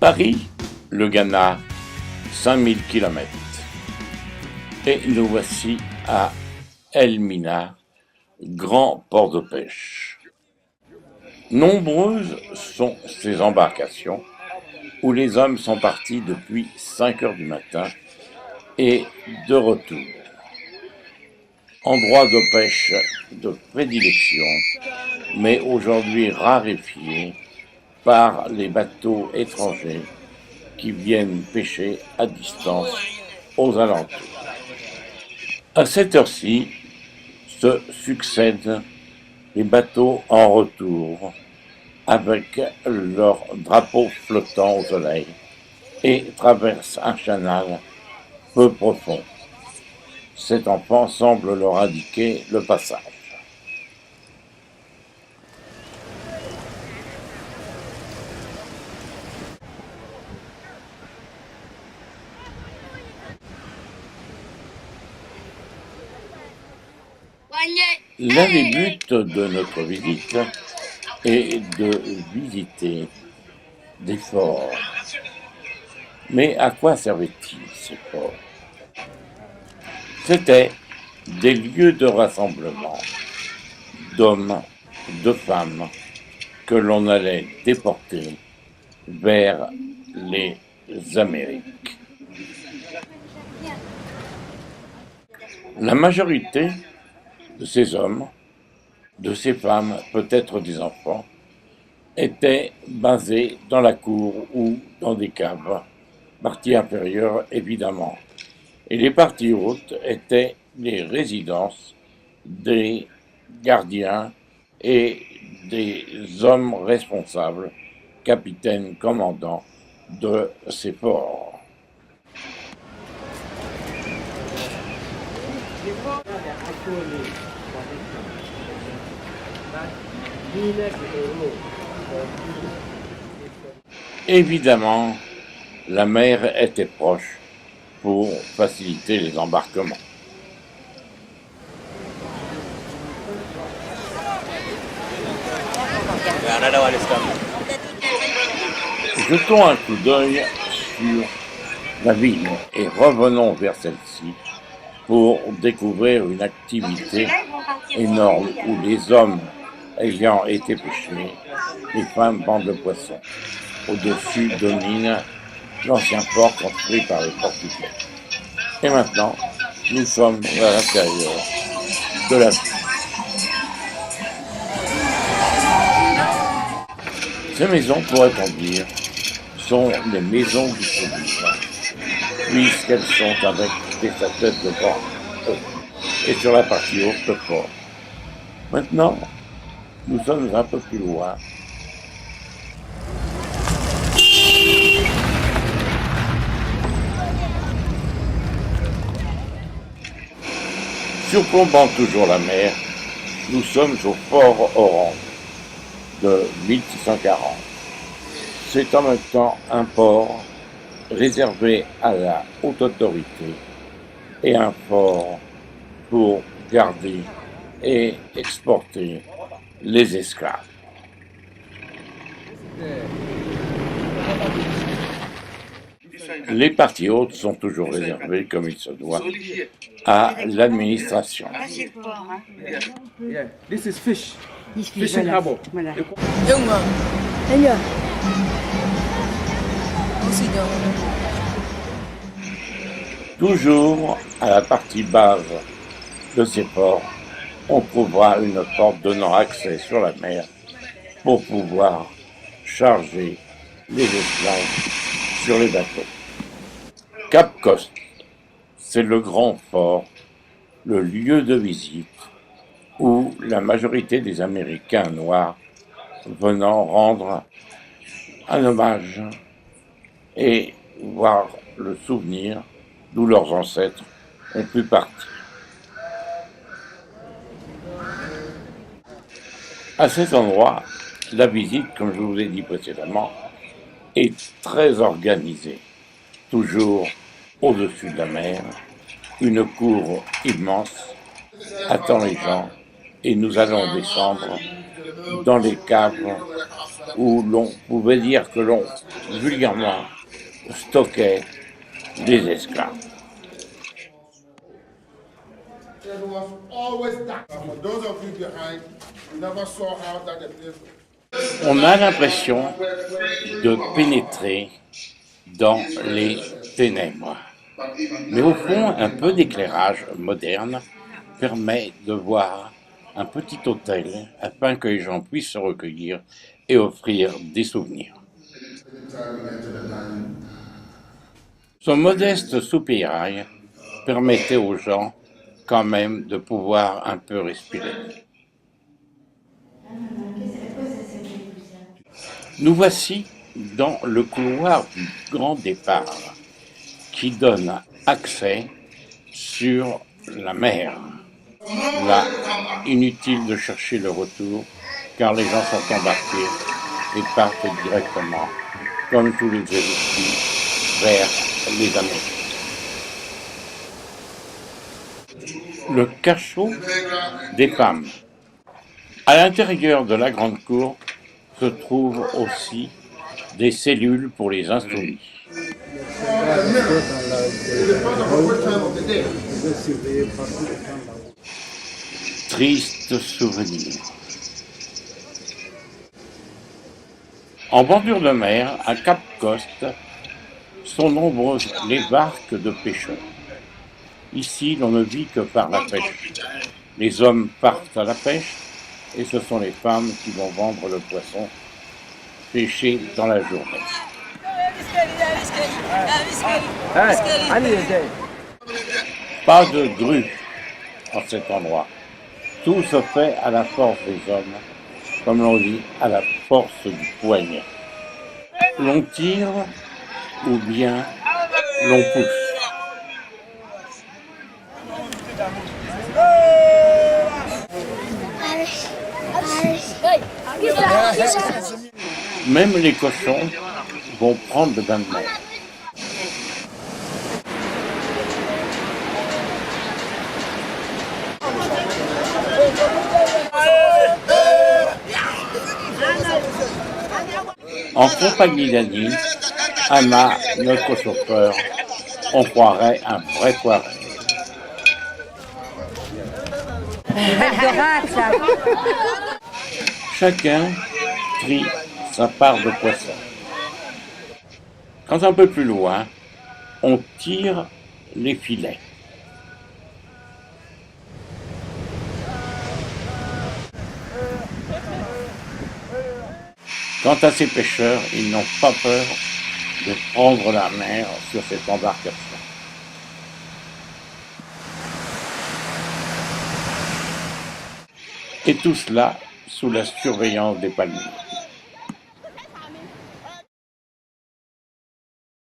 Paris, le Ghana, 5000 km. Et nous voici à Elmina, grand port de pêche. Nombreuses sont ces embarcations où les hommes sont partis depuis 5 heures du matin et de retour. Endroit de pêche de prédilection, mais aujourd'hui raréfié par les bateaux étrangers qui viennent pêcher à distance aux alentours. À cette heure-ci se succèdent les bateaux en retour avec leurs drapeaux flottants au soleil et traversent un canal peu profond. Cet enfant semble leur indiquer le passage. L'un des buts de notre visite est de visiter des forts. Mais à quoi servaient-ils ces forts? C'étaient des lieux de rassemblement d'hommes, de femmes que l'on allait déporter vers les Amériques. La majorité de ces hommes, de ces femmes, peut-être des enfants, étaient basés dans la cour ou dans des caves, partie inférieure évidemment. Et les parties hautes étaient les résidences des gardiens et des hommes responsables, capitaines, commandants de ces forts. Évidemment, la mer était proche pour faciliter les embarquements. Jetons un coup d'œil sur la ville et revenons vers celle-ci pour découvrir une activité énorme où les hommes ayant été pêchés, les femmes vendent le poisson. Au-dessus domine l'ancien port construit par les Portugais. Et maintenant, nous sommes à l'intérieur de la ville. Ces maisons, pourrait-on dire, sont les maisons du tourisme, puisqu'elles sont avec des statuettes de bronze et sur la partie haute le port. Maintenant, nous sommes un peu plus loin. Surplombant toujours la mer, nous sommes au fort Orange de 1640. C'est en même temps un port réservé à la haute autorité et un fort pour garder et exporter les esclaves. Les parties hautes sont toujours réservées, comme il se doit, à l'administration. This is fish. Fish and harbor. Voilà. Toujours à la partie basse de ces ports, on trouvera une porte donnant accès sur la mer pour pouvoir charger les esclaves sur les bateaux. Cap Coste, c'est le grand fort, le lieu de visite où la majorité des Américains noirs venant rendre un hommage et voir le souvenir d'où leurs ancêtres ont pu partir. À cet endroit, la visite, comme je vous ai dit précédemment, est très organisée. Toujours au-dessus de la mer, une cour immense attend les gens et nous allons descendre dans les caves où l'on pouvait dire que l'on, vulgairement, stockait des esclaves. On a l'impression de pénétrer dans les ténèbres. Mais au fond, un peu d'éclairage moderne permet de voir un petit hôtel afin que les gens puissent se recueillir et offrir des souvenirs. Son modeste soupirail permettait aux gens quand même de pouvoir un peu respirer. Nous voici dans le couloir du grand départ qui donne accès sur la mer. Là, inutile de chercher le retour car les gens sont embarqués et partent directement, comme tous les Égyptiens, vers les Amériques. Le cachot des femmes. À l'intérieur de la grande cour se trouvent aussi des cellules pour les insoumis. Triste souvenir. En bordure de mer, à Cap Coste, sont nombreuses les barques de pêcheurs. Ici, l'on ne vit que par la pêche. Les hommes partent à la pêche et ce sont les femmes qui vont vendre le poisson pêché dans la journée. Pas de grue en cet endroit. Tout se fait à la force des hommes, comme l'on dit, à la force du poignet. L'on tire ou bien l'on pousse. Même les cochons vont prendre le bain de mer. En compagnie d'Annie, Anna, notre chauffeur, on croirait un vrai poiret. Chacun trie sa part de poisson. Quand un peu plus loin, on tire les filets. Quant à ces pêcheurs, ils n'ont pas peur de prendre la mer sur cette embarcation. Et tout cela sous la surveillance des palmiers.